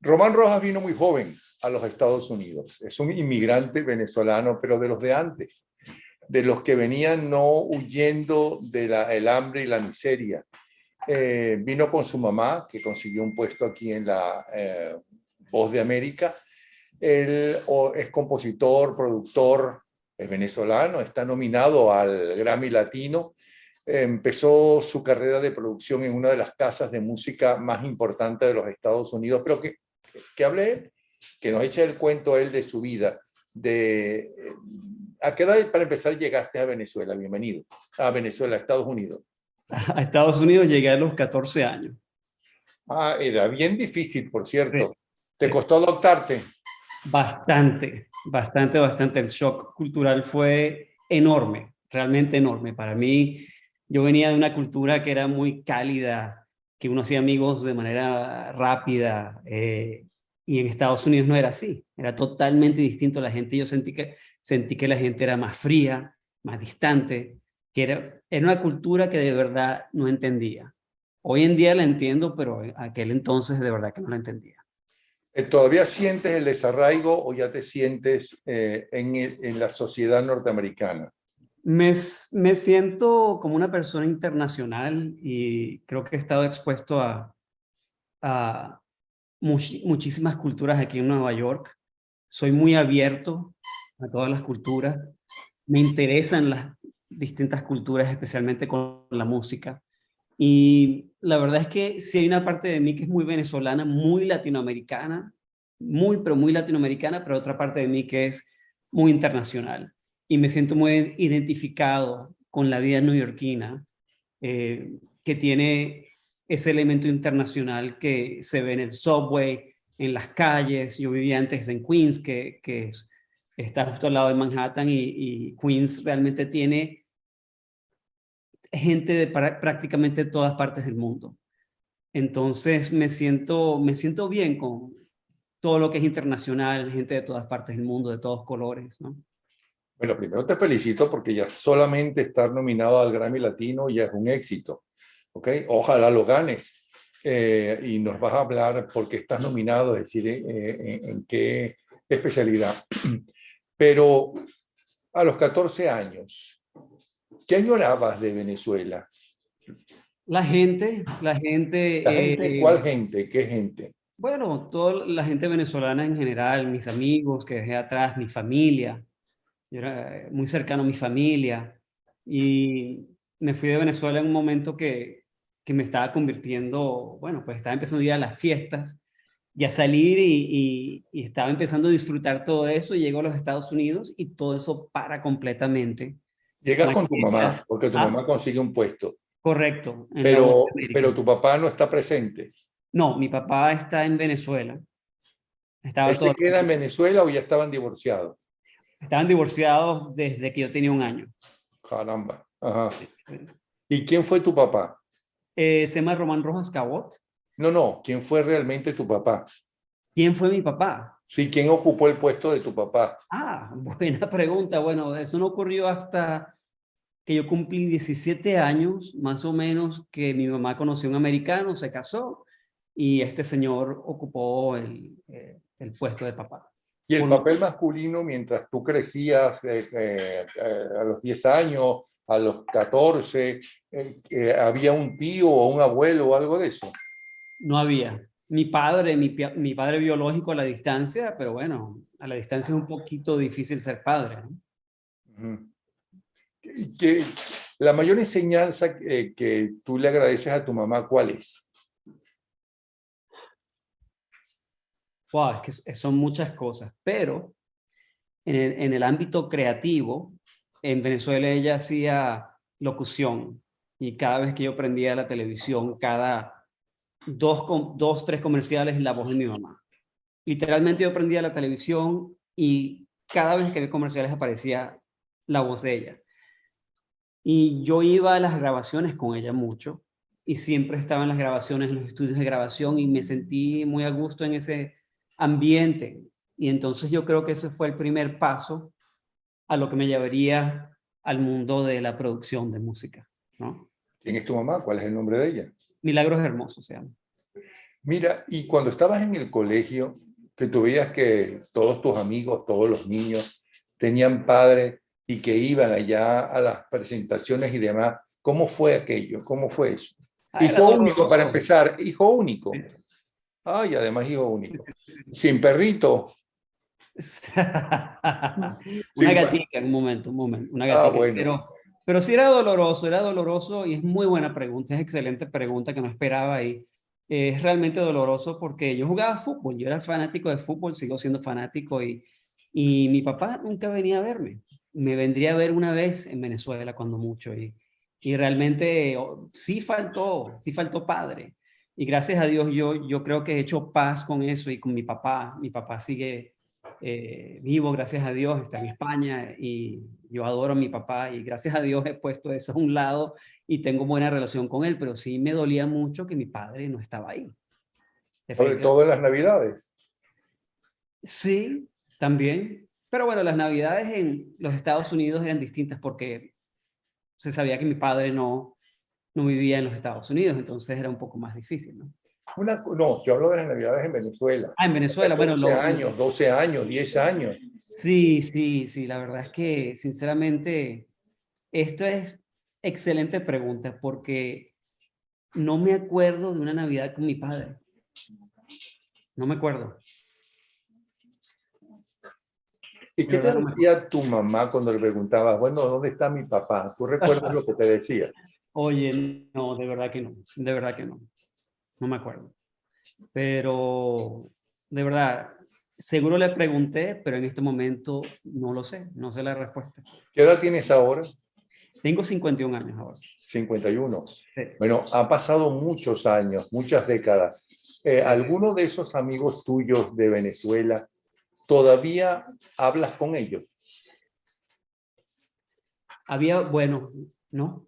Román Rojas vino muy joven a los Estados Unidos. Es un inmigrante venezolano, pero de los de antes, de los que venían no huyendo del hambre y la miseria. Vino con su mamá, que consiguió un puesto aquí en la Voz de América. Él es compositor, productor, es venezolano, está nominado al Grammy Latino. Empezó su carrera de producción en una de las casas de música más importantes de los Estados Unidos, pero que hable él, que nos eche el cuento él de su vida. ¿A qué edad, para empezar, llegaste a Venezuela? Bienvenido. A Venezuela, a Estados Unidos. A Estados Unidos llegué a los 14 años. Ah, era bien difícil, por Sí, cierto. ¿Te sí. costó adaptarte? Bastante. El shock cultural fue enorme, realmente enorme. Para mí, yo venía de una cultura que era muy cálida, que uno hacía amigos de manera rápida, y en Estados Unidos no era así. Era totalmente distinto la gente. Yo sentí que la gente era más fría, más distante, que era una cultura que de verdad no entendía. Hoy en día la entiendo, pero en aquel entonces de verdad que no la entendía. ¿Todavía sientes el desarraigo o ya te sientes en la sociedad norteamericana? Me siento como una persona internacional y creo que he estado expuesto a muchísimas culturas aquí en Nueva York. Soy muy abierto a todas las culturas. Me interesan las distintas culturas, especialmente con la música. Y la verdad es que sí hay una parte de mí que es muy venezolana, muy latinoamericana, pero muy latinoamericana, pero otra parte de mí que es muy internacional. Y me siento muy identificado con la vida neoyorquina, que tiene ese elemento internacional que se ve en el subway, en las calles. Yo vivía antes en Queens, está justo al lado de Manhattan, y Queens realmente tiene gente de prácticamente todas partes del mundo. Entonces me siento bien con todo lo que es internacional, gente de todas partes del mundo, de todos colores, ¿no? Bueno, primero te felicito porque ya solamente estar nominado al Grammy Latino ya es un éxito, ¿ok? Ojalá lo ganes. Y nos vas a hablar por qué estás nominado, es decir, en qué especialidad. Pero a los 14 años, ¿qué añorabas de Venezuela? La La gente, gente, ¿cuál gente? ¿Qué gente? bueno, toda la gente venezolana en general, mis amigos que dejé atrás, mi familia, yo era muy cercano a mi familia, y me fui de Venezuela en un momento que me estaba convirtiendo, bueno, pues estaba empezando a ir a las fiestas y a salir, y estaba empezando a disfrutar todo eso, y llego a los Estados Unidos y todo eso para completamente. Llegas Cuando con tu llegué mamá, porque tu mamá consigue un puesto, correcto, en la Voz de América. pero tu papá no está presente. No, mi papá está en Venezuela. Estaba ¿Él todo, se queda en Venezuela o ya estaban divorciados? estaban divorciados desde que yo tenía 1 año. Caramba. Ajá. ¿Y quién fue tu papá? Se llama Román Rojas Cabot. No, no, ¿quién fue realmente tu papá? ¿Quién fue mi papá? Sí, ¿quién ocupó el puesto de tu papá? Buena pregunta. Bueno, eso no ocurrió hasta que yo cumplí 17 años, más o menos, que mi mamá conoció a un americano, se casó, y este señor ocupó el puesto de papá. Y el Por un- papel masculino mientras tú crecías a los 10 años, a los 14, ¿había un tío o un abuelo o algo de eso? no había. Mi padre biológico a la distancia, pero bueno, a la distancia es un poquito difícil ser padre, ¿no? Ujú. Que la mayor enseñanza que tú le agradeces a tu mamá, ¿cuál es? Wow, es que son muchas cosas, pero en el ámbito creativo, en Venezuela ella hacía locución, y cada vez que yo prendía la televisión, cada tres comerciales, la voz de mi mamá. Literalmente yo prendía la televisión y cada vez que había comerciales aparecía la voz de ella. Y yo iba a las grabaciones con ella mucho, y siempre estaba en las grabaciones, en los estudios de grabación, y me sentí muy a gusto en ese ambiente. Y entonces yo creo que ese fue el primer paso a lo que me llevaría al mundo de la producción de música, ¿no? ¿Quién es tu mamá? ¿Cuál es el nombre de ella? Milagros Hermosos se llama. Mira, y cuando estabas en el colegio, que tú veías que todos tus amigos, todos los niños tenían padres y que iban allá a las presentaciones y demás, ¿cómo fue aquello? ¿Cómo fue eso? Ah, era Hijo único, para doloroso. empezar, hijo único. Sí, Ay, además hijo sí, único. sí. Sin perrito. Una Sin... gatica, un momento, una Ah, gatica. bueno. Pero sí era doloroso y es muy buena pregunta, es excelente pregunta que no esperaba y es realmente doloroso porque yo jugaba fútbol, yo era fanático de fútbol, sigo siendo fanático y mi papá nunca venía a verme. Me vendría a ver una vez en Venezuela cuando mucho y realmente sí faltó padre. Y gracias a Dios yo creo que he hecho paz con eso y con mi papá. Mi papá sigue vivo, gracias a Dios, está en España y yo adoro a mi papá y gracias a Dios he puesto eso a un lado y tengo buena relación con él, pero sí me dolía mucho que mi padre no estaba ahí, Sobre definitivamente. todo en las Navidades. Sí, también, pero bueno, las navidades en los Estados Unidos eran distintas porque se sabía que mi padre no vivía en los Estados Unidos, entonces era un poco más difícil, ¿no? No, yo hablo de las Navidades en Venezuela. Ah, en Hace Venezuela, bueno, 11 años, 12 años, 10 años. sí, la verdad es que sinceramente esto es excelente pregunta porque no me acuerdo de una Navidad con mi padre. No me acuerdo. ¿Y De qué te verdad no me acuerdo. decía tu mamá cuando le preguntabas, bueno, ¿dónde está mi papá? ¿Tú recuerdas lo que te decía? Oye, no, de verdad que no. De verdad que no. No me acuerdo. Pero, de verdad, seguro le pregunté, pero en este momento no lo sé. No sé la respuesta. ¿Qué edad tienes ahora? Tengo 51 años ahora. 51. Sí, Bueno, han pasado muchos años, muchas décadas. sí. ¿Alguno de esos amigos tuyos de Venezuela todavía hablas con ellos? Había, bueno, no.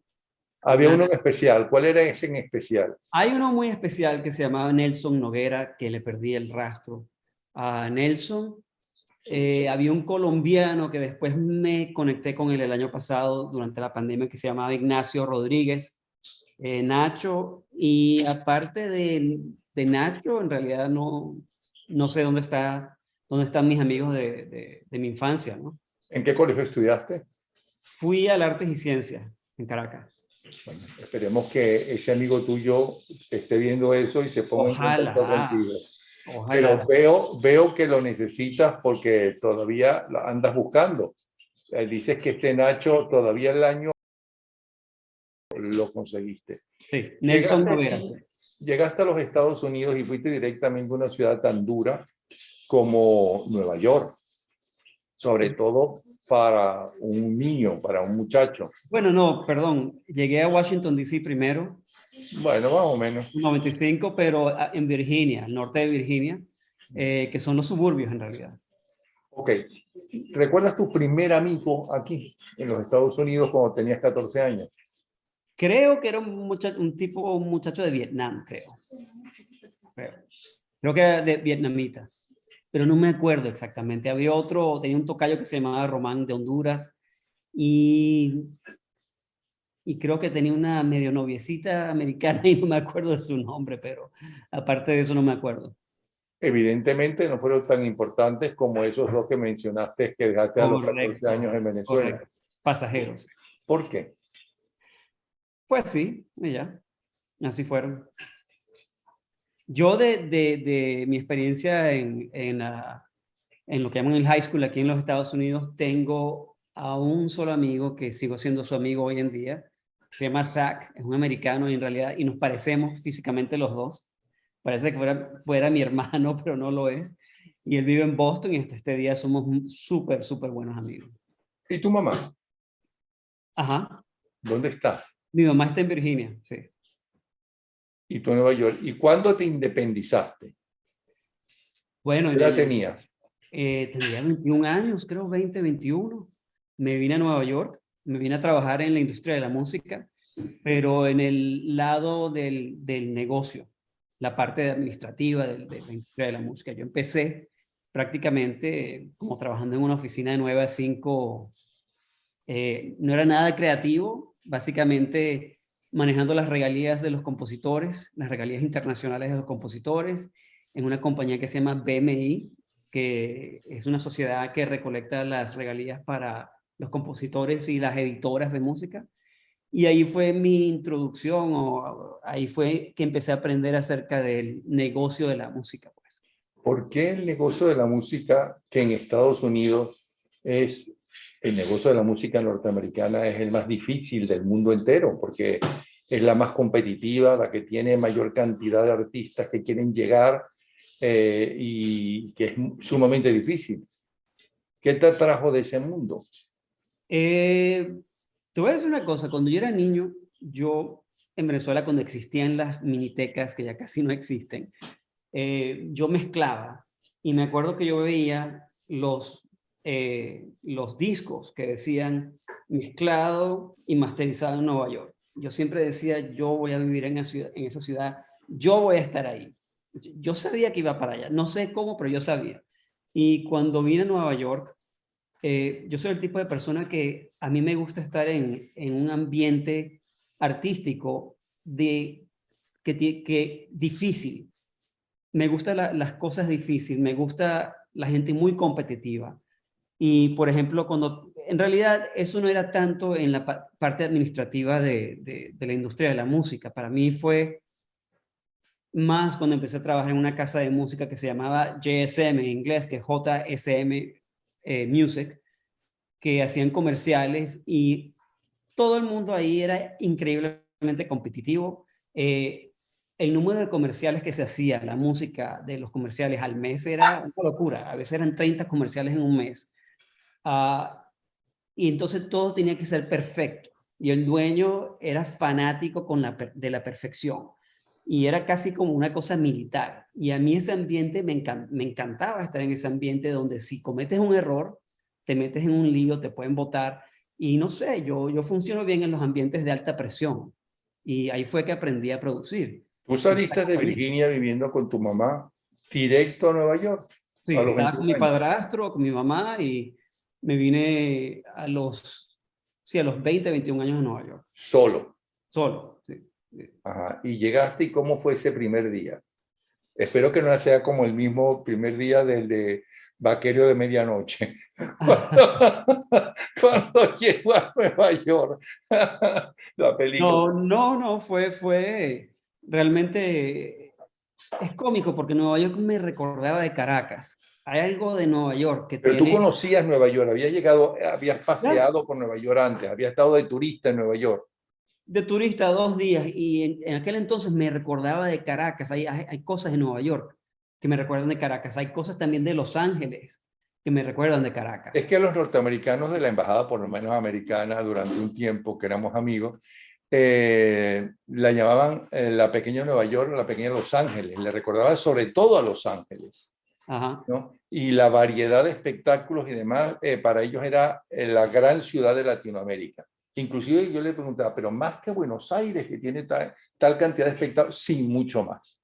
Había uno en Nada. especial. ¿Cuál era ese en especial? Hay uno muy especial que se llamaba Nelson Noguera, que le perdí el rastro a Nelson. Había un colombiano que después me conecté con él el año pasado durante la pandemia que se llamaba Ignacio Rodríguez, Nacho, y aparte de Nacho, en realidad no sé dónde están mis amigos de mi infancia, ¿no? ¿En qué colegio estudiaste? Fui al Artes y Ciencias en Caracas. Bueno, esperemos que ese amigo tuyo esté viendo eso y se ponga en contacto Ojalá, contigo. Pero ojalá. veo que lo necesitas porque todavía lo andas buscando. Dices que este Nacho todavía el año lo conseguiste. Sí, Nelson Llegaste Noguera, aquí, sí. llegaste a los Estados Unidos y fuiste directamente a una ciudad tan dura como Nueva York, sobre todo para un niño, para un muchacho. Bueno, no, perdón. Llegué a Washington, D.C. primero, Bueno, más o menos. 95, pero en Virginia, al norte de Virginia, que son los suburbios en realidad. Ok. ¿Recuerdas tu primer amigo aquí en los Estados Unidos cuando tenías 14 años? Creo que era un muchacho de Vietnam, creo. Creo que era de vietnamita, pero no me acuerdo exactamente. Había otro, tenía un tocayo que se llamaba Román de Honduras y, y creo que tenía una medio noviecita americana y no me acuerdo de su nombre, pero aparte de eso no me acuerdo. Evidentemente no fueron tan importantes como esos dos que mencionaste que dejaste a los 14 años Correcto, en Venezuela. correcto. Pasajeros. ¿Por qué? Pues sí, y ya, así fueron. Yo de mi experiencia en lo que llaman el high school aquí en los Estados Unidos, tengo a un solo amigo que sigo siendo su amigo hoy en día. Se llama Zach, es un americano y en realidad, y nos parecemos físicamente los dos. Parece que fuera mi hermano, pero no lo es. Y él vive en Boston y hasta este día somos súper buenos amigos. ¿Y tu mamá? Ajá. ¿Dónde está? Mi mamá está en Virginia, sí. ¿Y tú en Nueva York? ¿Y cuándo te independizaste? Bueno, ¿Qué edad tenías? tendría 21 años, creo, 20, 21. Me vine a Nueva York, me vine a trabajar en la industria de la música, pero en el lado del negocio, la parte administrativa de la industria de la música. Yo empecé prácticamente como trabajando en una oficina de 9 a 5. No era nada creativo, básicamente manejando las regalías de los compositores, las regalías internacionales de los compositores, en una compañía que se llama BMI, que es una sociedad que recolecta las regalías para los compositores y las editoras de música. Y ahí fue mi introducción, o ahí fue que empecé a aprender acerca del negocio de la música, pues. ¿Por qué el negocio de la música, que en Estados Unidos es el negocio de la música norteamericana, es el más difícil del mundo entero? Porque es la más competitiva, la que tiene mayor cantidad de artistas que quieren llegar y que es sumamente difícil. ¿Qué te atrajo de ese mundo? Te voy a decir una cosa, cuando yo era niño, yo en Venezuela, cuando existían las minitecas, que ya casi no existen, yo mezclaba y me acuerdo que yo veía los discos que decían mezclado y masterizado en Nueva York. Yo siempre decía, yo voy a vivir en esa ciudad, yo voy a estar ahí. Yo sabía que iba para allá, no sé cómo, pero yo sabía. Y cuando vine a Nueva York, yo soy el tipo de persona que a mí me gusta estar en un ambiente artístico que difícil. Me gustan las cosas difíciles, me gusta la gente muy competitiva. Y, por ejemplo, en realidad eso no era tanto en la parte administrativa de la industria de la música. Para mí fue más cuando empecé a trabajar en una casa de música que se llamaba JSM en inglés, que es JSM Music, que hacían comerciales y todo el mundo ahí era increíblemente competitivo. El número de comerciales que se hacía, la música de los comerciales al mes era una locura. A veces eran 30 comerciales en un mes. Y entonces todo tenía que ser perfecto. Y el dueño era fanático de la perfección. Y era casi como una cosa militar. Y a mí ese ambiente me encantaba estar en ese ambiente donde si cometes un error, te metes en un lío, te pueden botar. Y no sé, yo funciono bien en los ambientes de alta presión. Y ahí fue que aprendí a producir. Tú saliste de Virginia viviendo con tu mamá directo a Nueva York Sí, a los estaba con 21 mi años. padrastro, con mi mamá y me vine sí, a los 20, 21 años a Nueva York. Solo. Solo, sí. Ajá. Y llegaste, ¿y cómo fue ese primer día? Espero que no sea como el mismo primer día del de Vaquero de Medianoche. Cuando llegó a Nueva York, la película. No, fue realmente, es cómico porque Nueva York me recordaba de Caracas. Hay algo de Nueva York que Pero tú tiene, conocías Nueva York, habías llegado, habías claro, paseado por Nueva York antes, habías estado de turista en Nueva York. de turista 2 días y en aquel entonces me recordaba de Caracas. Hay cosas de Nueva York que me recuerdan de Caracas. Hay cosas también de Los Ángeles que me recuerdan de Es Caracas. que los norteamericanos de la embajada, por lo menos americana, durante un tiempo que éramos amigos, la llamaban la pequeña Nueva York, la pequeña Los Ángeles. Le recordaban sobre todo a Los Ángeles, Ajá. ¿no? Y la variedad de espectáculos y demás, para ellos era la gran ciudad de Latinoamérica. Inclusive yo le preguntaba, pero más que Buenos Aires, que tiene tal cantidad de espectáculos, sí, mucho más.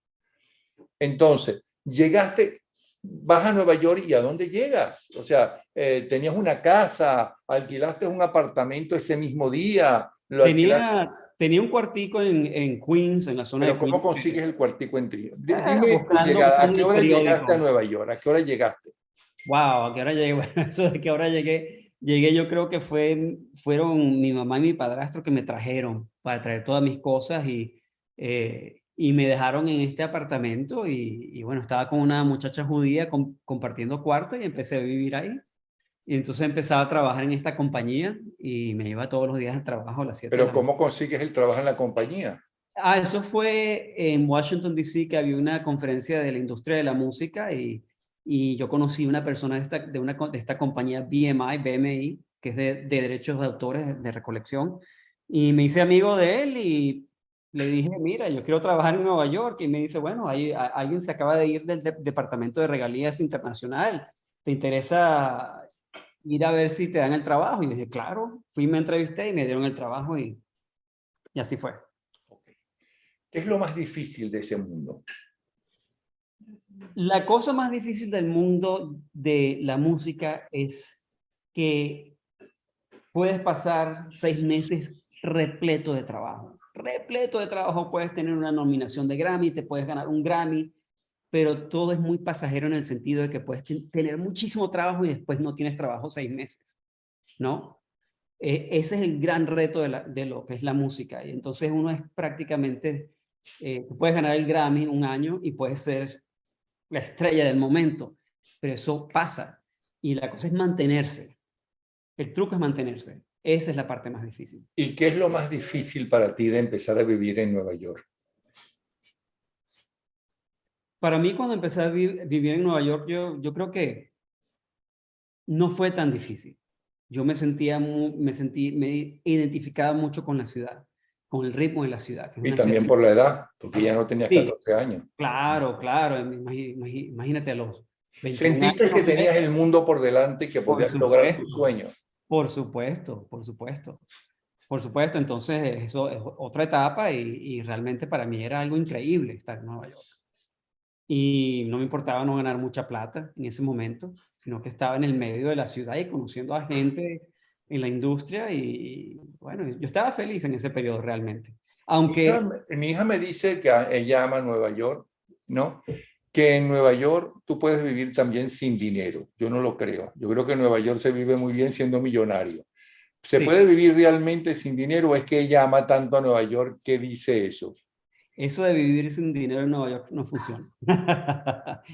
Entonces, llegaste, vas a Nueva York y ¿a dónde llegas? O sea, tenías una casa, alquilaste un apartamento ese mismo día, lo alquilaste, Tenía un cuartico en Queens, en la zona de pero ¿cómo Queens, consigues el cuartico en ti? Dime tu llegada, ¿a buscando qué el hora llegaste a periódico. Nueva York? ¿A qué hora llegaste? Wow, ¿a qué hora llegué? Bueno, eso de qué hora llegué yo creo que fueron mi mamá y mi padrastro que me trajeron para traer todas mis cosas y me dejaron en este apartamento y bueno, estaba con una muchacha judía compartiendo cuarto y empecé a vivir ahí. Y entonces empezaba a trabajar en esta compañía y me iba todos los días al trabajo a las 7 de Pero la mañana. ¿cómo consigues el trabajo en la compañía? Eso fue en Washington, D.C., que había una conferencia de la industria de la música y yo conocí una persona de esta compañía BMI, que es de derechos de autores de recolección, y me hice amigo de él y le dije, mira, yo quiero trabajar en Nueva York, y me dice, bueno, alguien se acaba de ir del Departamento de Regalías Internacional, ¿te interesa ir a ver si te dan el trabajo? Y dije, claro, fui, me entrevisté y me dieron el trabajo y así fue. Okay. ¿Qué es lo más difícil de ese mundo? La cosa más difícil del mundo de la música es que puedes pasar 6 meses repleto de trabajo. repleto de trabajo, puedes tener una nominación de Grammy, te puedes ganar un Grammy, pero todo es muy pasajero en el sentido de que puedes tener muchísimo trabajo y después no tienes trabajo 6 meses, ¿no? Ese es el gran reto de lo que es la música. Y entonces uno es prácticamente, tú puedes ganar el Grammy un año y puedes ser la estrella del momento, pero eso pasa. Y la cosa es mantenerse. El truco es mantenerse. Esa es la parte más difícil. ¿Y qué es lo más difícil para ti de empezar a vivir en Nueva York? Para mí, cuando empecé a vivir en Nueva York, yo creo que no fue tan difícil. Yo me identificaba mucho con la ciudad, con el ritmo de la ciudad, que es Y una ciudad. también por la edad, porque ya no tenías Sí, 14 años. claro, claro. Imagínate a los 21 años. Sentiste que tenías el mundo por delante y que Por podías lograr tus supuesto, sueños. por supuesto, por supuesto. Por supuesto, entonces eso es otra etapa y realmente para mí era algo increíble estar en Nueva York. Y no me importaba no ganar mucha plata en ese momento, sino que estaba en el medio de la ciudad y conociendo a gente en la industria y bueno, yo estaba feliz en ese periodo realmente. Aunque, Mi hija me dice que ella ama Nueva York, ¿no? Que en Nueva York tú puedes vivir también sin dinero. Yo no lo creo. Yo creo que en Nueva York se vive muy bien siendo millonario. ¿Se sí, puede vivir realmente sin dinero o es que ella ama tanto a Nueva York que dice eso? eso de vivir sin dinero en Nueva York no funciona.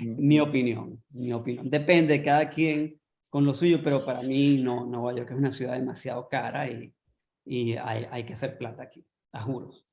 Mi Mm. opinión, mi opinión. Depende de cada quien con lo suyo, pero para mí no, Nueva York es una ciudad demasiado cara y hay que hacer plata aquí, a juros.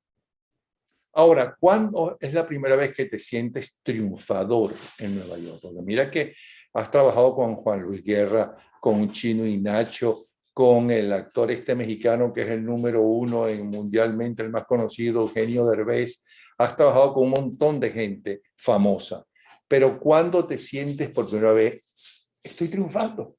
Ahora, ¿cuándo es la primera vez que te sientes triunfador en Nueva York? Porque mira que has trabajado con Juan Luis Guerra, con Chino y Nacho, con el actor este mexicano que es el número uno en mundialmente, el más conocido, Eugenio Derbez. Has trabajado con un montón de gente famosa. Pero ¿cuándo te sientes por primera vez? Estoy triunfando.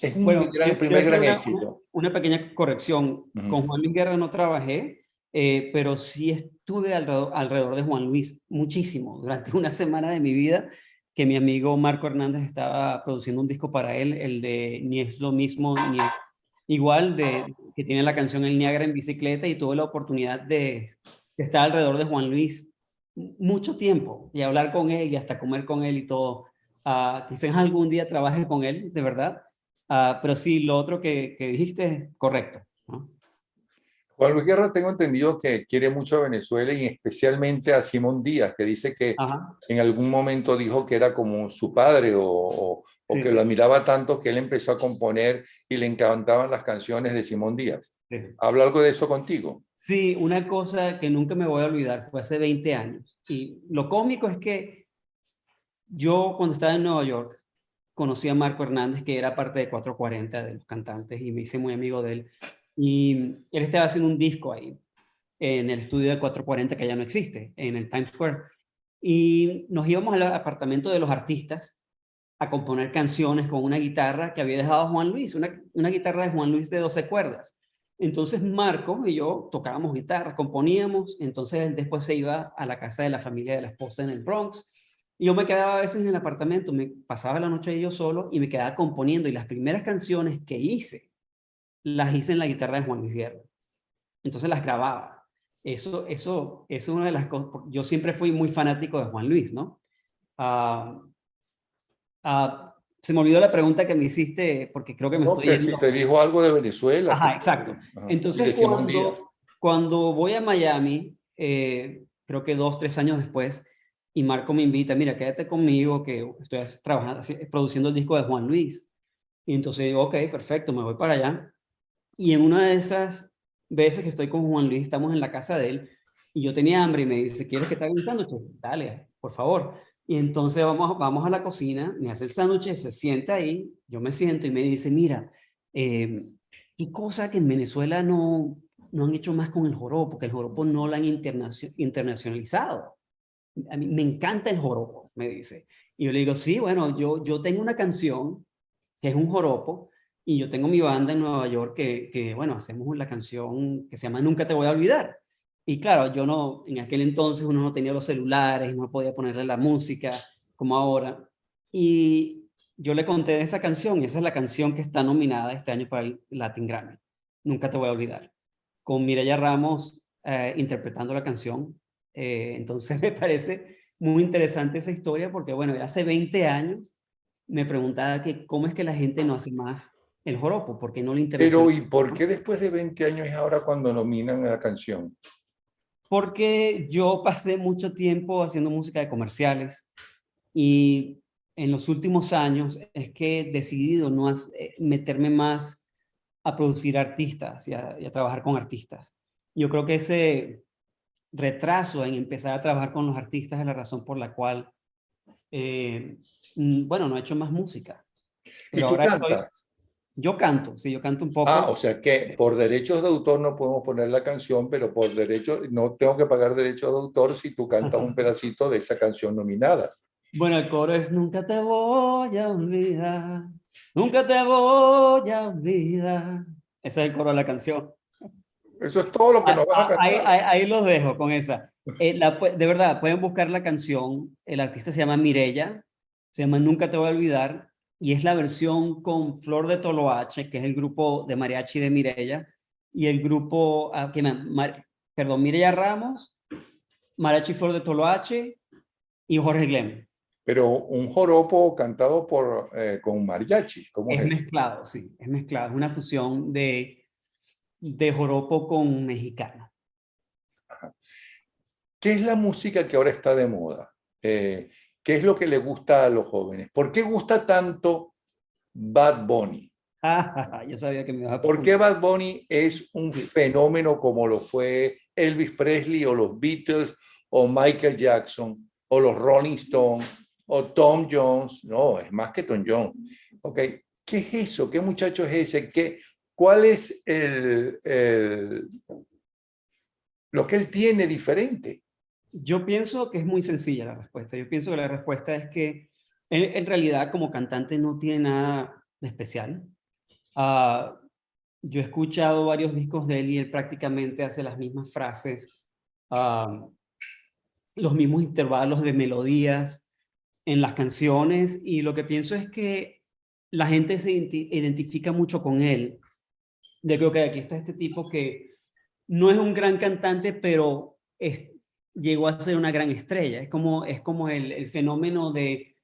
Es un Bueno, primer quiero hacer gran éxito. una pequeña corrección. Ujú. Con Juan Luis Guerra no trabajé, pero sí estuve alrededor de Juan Luis muchísimo. Durante una semana de mi vida, que mi amigo Marco Hernández estaba produciendo un disco para él, el de Ni es lo mismo, ni es igual, que tiene la canción El Niágara en bicicleta, y tuve la oportunidad de estar alrededor de Juan Luis mucho tiempo y hablar con él y hasta comer con él y todo. Quizás algún día trabaje con él, de verdad. Pero sí, lo otro que dijiste es correcto, ¿no? Juan Luis Guerra, tengo entendido que quiere mucho a Venezuela y especialmente a Simón Díaz, que dice que Ajá, en algún momento dijo que era como su padre o que lo sí, admiraba tanto que él empezó a componer y le encantaban las canciones de Simón Díaz. sí. ¿Habla algo de eso contigo? Sí, una cosa que nunca me voy a olvidar fue hace 20 años. Y lo cómico es que yo cuando estaba en Nueva York conocí a Marco Hernández, que era parte de 440 de los cantantes, y me hice muy amigo de él. Y él estaba haciendo un disco ahí, en el estudio de 440, que ya no existe, en el Times Square. Y nos íbamos al apartamento de los artistas a componer canciones con una guitarra que había dejado Juan Luis, una guitarra de Juan Luis de 12 cuerdas. Entonces Marco y yo tocábamos guitarra, componíamos, entonces él después se iba a la casa de la familia de la esposa en el Bronx, y yo me quedaba a veces en el apartamento, me pasaba la noche yo solo y me quedaba componiendo, y las primeras canciones que hice, las hice en la guitarra de Juan Luis Guerra. Entonces las grababa. Eso es una de las cosas, yo siempre fui muy fanático de Juan Luis, ¿no? Uh, Se me olvidó la pregunta que me hiciste porque creo que me No, estoy que si yendo. te dijo algo de Venezuela Ajá, exacto. ajá, y Entonces, de Simón Díaz. cuando voy a Miami, creo que 2, 3 años después, y Marco me invita, mira, quédate conmigo, que estoy trabajando, produciendo el disco de Juan Luis. Y entonces digo, ok, perfecto, me voy para allá. Y en una de esas veces que estoy con Juan Luis, estamos en la casa de él, y yo tenía hambre y me dice, ¿quieres que te haga un sándwich? Dale, por favor. Y entonces vamos a la cocina, me hace el sándwich, se sienta ahí, yo me siento y me dice, mira, qué cosa que en Venezuela no han hecho más con el joropo, porque el joropo no lo han internacionalizado. A mí me encanta el joropo, me dice. Y yo le digo, sí, bueno, yo tengo una canción que es un joropo, y yo tengo mi banda en Nueva York bueno, hacemos la canción que se llama Nunca te voy a olvidar. Y claro, yo no, en aquel entonces uno no tenía los celulares, no podía ponerle la música como ahora. Y yo le conté de esa canción, y esa es la canción que está nominada este año para el Latin Grammy. Nunca te voy a olvidar. Con Mireya Ramos interpretando la canción. Entonces me parece muy interesante esa historia porque, bueno, hace 20 años me preguntaba que cómo es que la gente no hace más el joropo, porque no le Pero, internacionaliza. ¿y por qué después de 20 años es ahora cuando nominan a la canción? Porque yo pasé mucho tiempo haciendo música de comerciales y en los últimos años es que he decidido no meterme más a producir artistas y a trabajar con artistas. Yo creo que ese retraso en empezar a trabajar con los artistas es la razón por la cual, bueno, no he hecho más música. ¿Y Pero tú ahora estoy, cantas? yo canto, sí, yo canto un Ah, o poco. sea que por derechos de autor no podemos poner la canción, pero por derecho, no tengo que pagar derechos de autor si tú cantas un pedacito de esa canción nominada. Bueno, el coro es nunca te voy a olvidar, nunca te voy a olvidar. Ese es el coro de la canción. Eso es todo lo que nos vas a Ahí, cantar. ahí los dejo con esa. De verdad, pueden buscar la canción. El artista se llama Mirella, se llama Nunca te voy a olvidar, y es la versión con Flor de Toloache, que es el grupo de mariachi de Mirella, y el grupo, perdón, Mirella Ramos, Mariachi Flor de Toloache y Jorge Glem. Pero un joropo cantado con mariachi, ¿cómo Es es eso? mezclado, sí, es mezclado. Es una fusión de joropo con mexicano. ¿Qué es la música que ahora está de moda? ¿Qué es lo que le gusta a los jóvenes? ¿Por qué gusta tanto Bad Bunny? Yo sabía que me ibas a ¿Por qué preguntar. Bad Bunny es un Sí, fenómeno como lo fue Elvis Presley o los Beatles o Michael Jackson o los Rolling Stones o Tom Jones? No, es más que Tom Jones. Ok, ¿qué es eso? ¿Qué muchacho es ese? ¿Cuál es lo que él tiene diferente? yo pienso que es muy sencilla la respuesta. Yo pienso que la respuesta es que él, en realidad como cantante no tiene nada de especial. Ah, yo he escuchado varios discos de él y él prácticamente hace las mismas frases, ah, los mismos intervalos de melodías en las canciones, y lo que pienso es que la gente se identifica mucho con él. Yo creo que aquí está este tipo que no es un gran cantante, pero llegó a ser una gran estrella. Es como el fenómeno de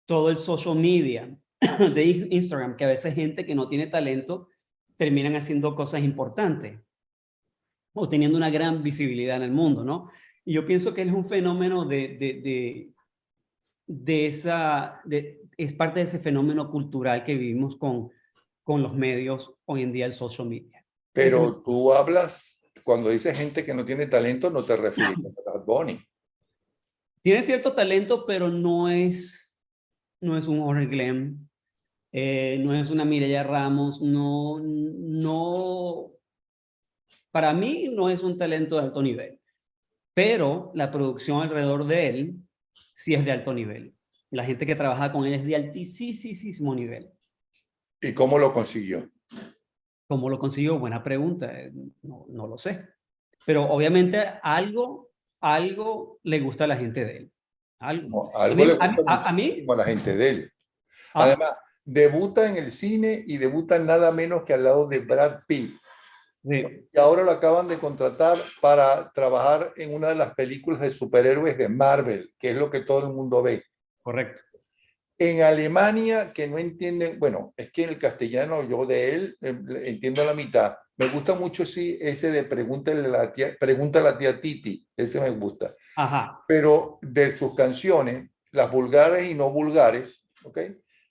todo el social media, de Instagram, que a veces gente que no tiene talento terminan haciendo cosas importantes o teniendo una gran visibilidad en el mundo, ¿no? Y yo pienso que él es un fenómeno es parte de ese fenómeno cultural que vivimos con los medios hoy en día, el social media. Ese es Pero tú hablas, cuando dices gente que no tiene talento, no te refieres a Bad Bunny. Tiene cierto talento, pero no es un Jorge Glem, no es una Mireya Ramos, para mí no es un talento de alto nivel, pero la producción alrededor de él sí es de alto nivel. La gente que trabaja con él es de altísimo nivel. ¿Y cómo lo consiguió? ¿Cómo lo consiguió? Buena pregunta, no lo sé. Pero obviamente algo le gusta a la gente de él. Algo. No, algo le gusta A mí, muchísimo a la gente de él. ah, Además, debuta en el cine y debuta nada menos que al lado de Brad Pitt. sí, Y ahora lo acaban de contratar para trabajar en una de las películas de superhéroes de Marvel, que es lo que todo el mundo ve. correcto. En Alemania, que no entienden, bueno, es que en el castellano yo de él entiendo la mitad. Me gusta mucho ese de pregunta a la tía Titi, ese me gusta. Ajá, Pero de sus canciones, las vulgares y no vulgares, ¿ok?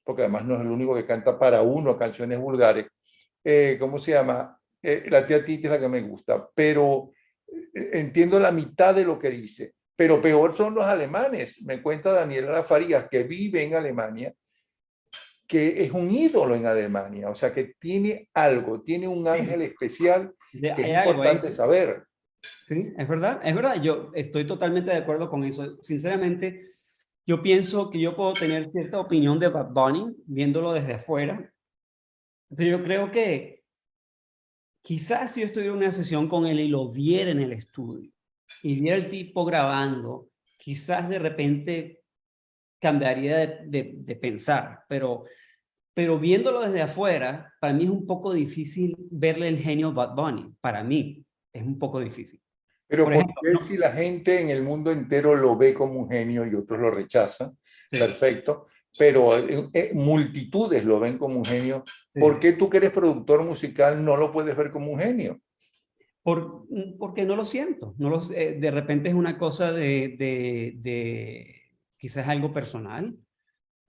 Porque además no es el único que canta para uno canciones vulgares. ¿Cómo se llama? La tía Titi es la que me gusta, pero entiendo la mitad de lo que dice. Pero peor son los alemanes. Me cuenta Daniela Farías, que vive en Alemania, que es un ídolo en Alemania, o sea, que tiene algo, tiene un ángel sí, especial que es hay algo ahí. importante saber. Sí, es verdad, yo estoy totalmente de acuerdo con eso. Sinceramente, yo pienso que yo puedo tener cierta opinión de Bad Bunny viéndolo desde afuera, pero yo creo que quizás si yo estuviera en una sesión con él y lo viera en el estudio y viera el tipo grabando, quizás de repente cambiaría de pensar, pero viéndolo desde afuera, para mí es un poco difícil verle el genio Bad Bunny. Para mí es un poco difícil. Pero Por ¿por ejemplo, qué si la gente en el mundo entero lo ve como un genio y otros lo rechazan? sí, Perfecto. Pero multitudes lo ven como un genio. ¿Por sí. qué tú que eres productor musical no lo puedes ver como un genio? Porque no lo siento. No lo, de repente es una cosa quizás algo personal.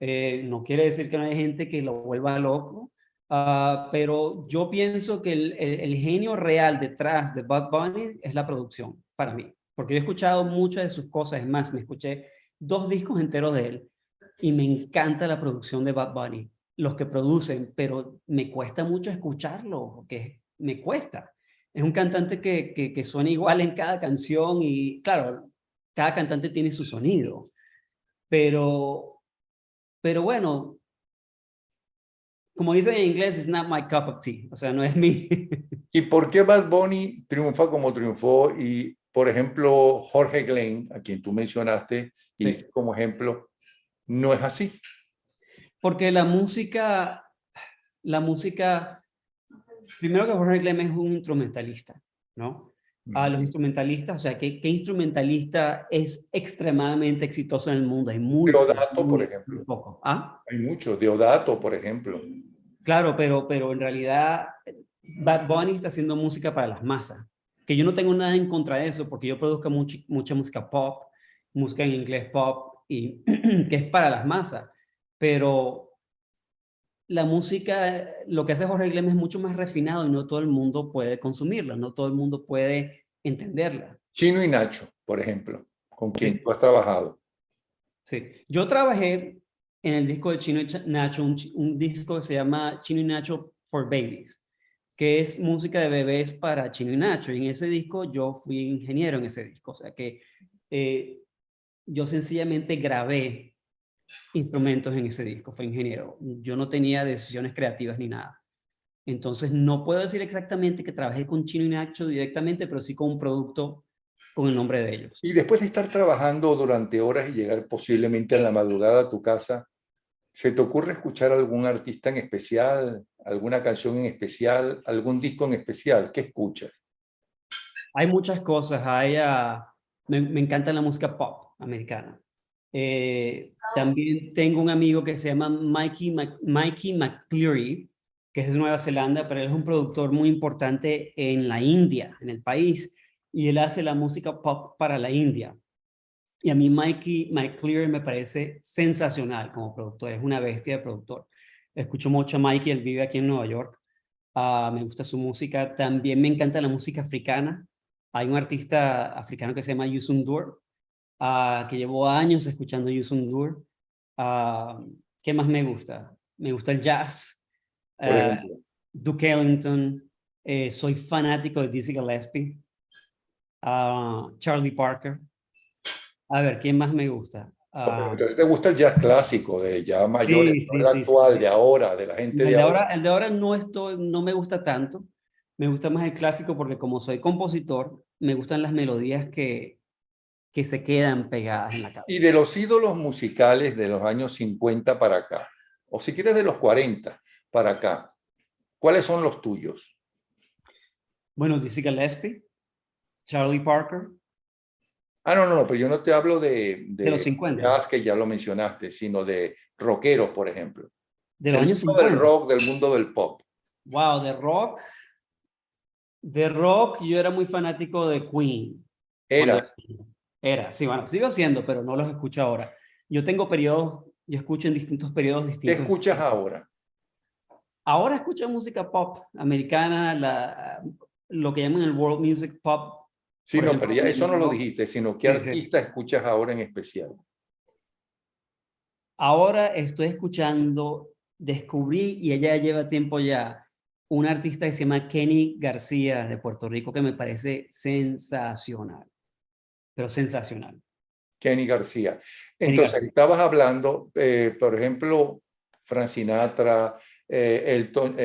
No quiere decir que no haya gente que lo vuelva loco, pero yo pienso que el genio real detrás de Bad Bunny es la producción, para mí. Porque yo he escuchado muchas de sus cosas, es más, me escuché 2 discos enteros de él y me encanta la producción de Bad Bunny, los que producen, pero me cuesta mucho escucharlo, que me cuesta. Es un cantante que suena igual en cada canción y claro, cada cantante tiene su sonido, pero bueno, como dicen en inglés, it's not my cup of tea. O sea, no es mi. ¿Y por qué Bad Bunny triunfa como triunfó? Y, por ejemplo, Jorge Glenn, a quien tú mencionaste y Sí. diste como ejemplo, no es así. Porque la música, primero que Jorge Clement es un instrumentalista, ¿no? A Ujú. los instrumentalistas, o sea, ¿qué instrumentalista es extremadamente exitoso en el mundo? Hay muy pocos, Deodato, por muy ejemplo. pocos. ¿Ah? Hay muchos. Deodato, por ejemplo. Claro, pero en realidad Bad Bunny está haciendo música para las masas. Que yo no tengo nada en contra de eso, porque yo produzco mucha música pop, música en inglés pop, y que es para las masas. Pero la música, lo que hace Jorge Glem es mucho más refinado y no todo el mundo puede consumirla, no todo el mundo puede entenderla. Chino y Nacho, por ejemplo, con quien tú Sí, has trabajado. sí. Yo trabajé en el disco de Chino y Nacho, un disco que se llama Chino y Nacho for Babies, que es música de bebés para Chino y Nacho. Y en ese disco yo fui ingeniero en ese disco, o sea que eh, yo sencillamente grabé instrumentos en ese disco, fue ingeniero. Yo no tenía decisiones creativas ni nada. Entonces no puedo decir exactamente que trabajé con Chino y Nacho directamente, pero sí con un producto con el nombre de ellos. Y después de estar trabajando durante horas y llegar posiblemente a la madrugada a tu casa, ¿se te ocurre escuchar algún artista en especial, alguna canción en especial, algún disco en especial? ¿Qué escuchas? Hay muchas cosas, me encanta la música pop americana. También tengo un amigo que se llama Mikey McCleary, que es de Nueva Zelanda, pero él es un productor muy importante en la India, en el país, y él hace la música pop para la India. Y a mí Mikey McCleary me parece sensacional como productor, es una bestia de productor. Escucho mucho a Mikey, él vive aquí en Nueva York. Me gusta su música. También me encanta la música africana. Hay un artista africano que se llama Youssou N'Dour, que llevo años escuchando Youssou N'Dour. Ah, ¿Qué más me gusta? Me gusta el jazz. Por ah, ejemplo, Duke Ellington. Soy fanático de Dizzy Gillespie. Charlie Parker. A ver, ¿quién más me gusta? pero entonces te gusta el jazz clásico, de ya mayores, Sí, no sí, el sí, sí, actual, de sí. ahora, de la gente No, de ahora. el de ahora no me gusta tanto. Me gusta más el clásico porque como soy compositor, me gustan las melodías que se quedan pegadas en la Y cabeza. de los ídolos musicales de los años 50 para acá, o si quieres de los 40 para acá, ¿cuáles son los tuyos? Bueno, Dizzy Gillespie, Charlie Parker, Ah, no, no, no, pero yo no te hablo de los de 50, jazz, que ya lo mencionaste, sino de rockeros, por ejemplo. de los Del años mundo del 50. rock, del mundo del pop. Wow, de rock yo era muy fanático de Queen cuando Eras, era, sí, bueno, sigo siendo, pero no los escucho ahora. Yo tengo periodos, yo escucho en distintos periodos ¿qué distintos. escuchas ahora? Ahora escucho música pop americana, lo que llaman el world music pop, Sí, por no, ejemplo, pero ya eso no lo rock. dijiste, sino qué Sí, sí. artista escuchas ahora en especial. Ahora estoy escuchando, descubrí, y ella lleva tiempo ya, un artista que se llama Kenny García de Puerto Rico que me parece sensacional, pero sensacional. Kenny García. Kenny Entonces, García. estabas hablando, por ejemplo, Frank Sinatra, Elton,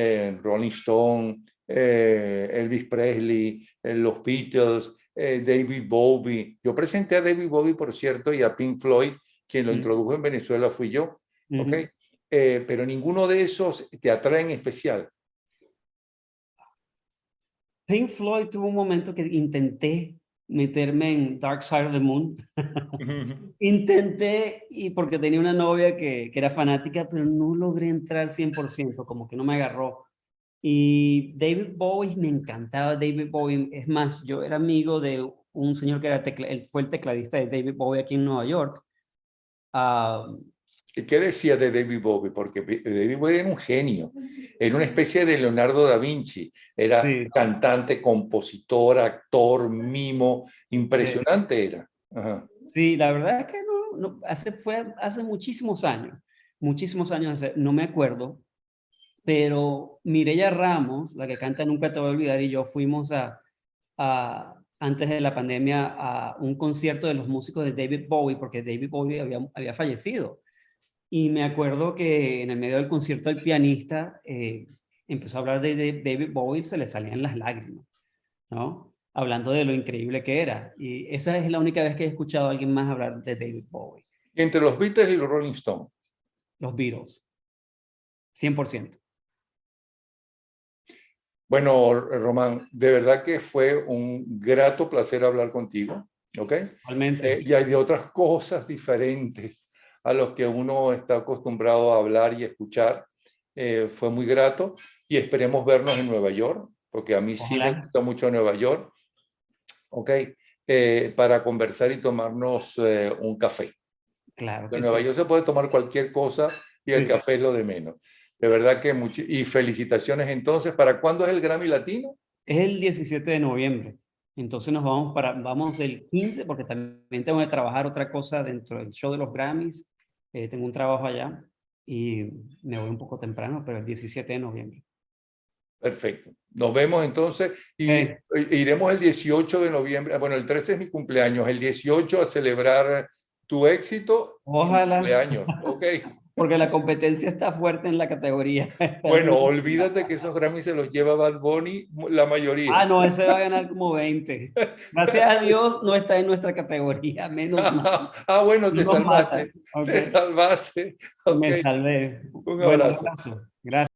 Rolling Stone, Elvis Presley, los Beatles, David Bowie. Yo presenté a David Bowie, por cierto, y a Pink Floyd, quien lo Mm, introdujo en Venezuela fui yo, ¿ok? ujú. Pero ninguno de esos te atrae en especial. Pink Floyd tuvo un momento que intenté, meterme en Dark Side of the Moon. Intenté, y porque tenía una novia que era fanática, pero no logré entrar 100%, como que no me agarró. Y David Bowie, me encantaba David Bowie. Es más, yo era amigo de un señor que era él fue el tecladista de David Bowie aquí en Nueva York. Ah, ¿Y qué decía de David Bowie? Porque David Bowie era un genio, era una especie de Leonardo da Vinci, era sí, cantante, compositor, actor, mimo, sí. impresionante era. Ajá. Sí, la verdad es que fue hace muchísimos años, no me acuerdo, pero Mireya Ramos, la que canta Nunca te voy a olvidar, y yo fuimos antes de la pandemia a un concierto de los músicos de David Bowie, porque David Bowie había fallecido. Y me acuerdo que en el medio del concierto el pianista empezó a hablar de David Bowie, se le salían las lágrimas, ¿no? Hablando de lo increíble que era. Y esa es la única vez que he escuchado a alguien más hablar de David Bowie. Y entre los Beatles y los Rolling Stones. Los Beatles, 100%. Bueno, Román, de verdad que fue un grato placer hablar contigo, ¿ok? Realmente. Y hay de otras cosas diferentes a los que uno está acostumbrado a hablar y escuchar. Fue muy grato y esperemos vernos en Nueva York, porque a mí sí me Ojalá. gusta mucho Nueva York, ¿ok? Para conversar y tomarnos un café. Claro En que Nueva sí. York se puede tomar cualquier cosa y el Sí. café es lo de menos. De verdad que y felicitaciones entonces. ¿Para cuándo es el Grammy Latino? Es el 17 de noviembre. Entonces vamos el 15, porque también tengo que trabajar otra cosa dentro del show de los Grammys. Tengo un trabajo allá y me voy un poco temprano, pero el 17 de noviembre. Perfecto. Nos vemos entonces y iremos el 18 de noviembre. Bueno, el 13 es mi cumpleaños, el 18 a celebrar tu éxito y mi Ojalá, cumpleaños. Ok. porque la competencia está fuerte en la categoría. Bueno, olvídate que esos Grammys se los lleva Bad Bunny, la mayoría. No, ese va a ganar como 20. Gracias a Dios no está en nuestra categoría, menos mal. Bueno, No te nos salvaste. matan. Ok, Te salvaste. Ok. me salvé. Un Bueno, un abrazo. abrazo. Gracias.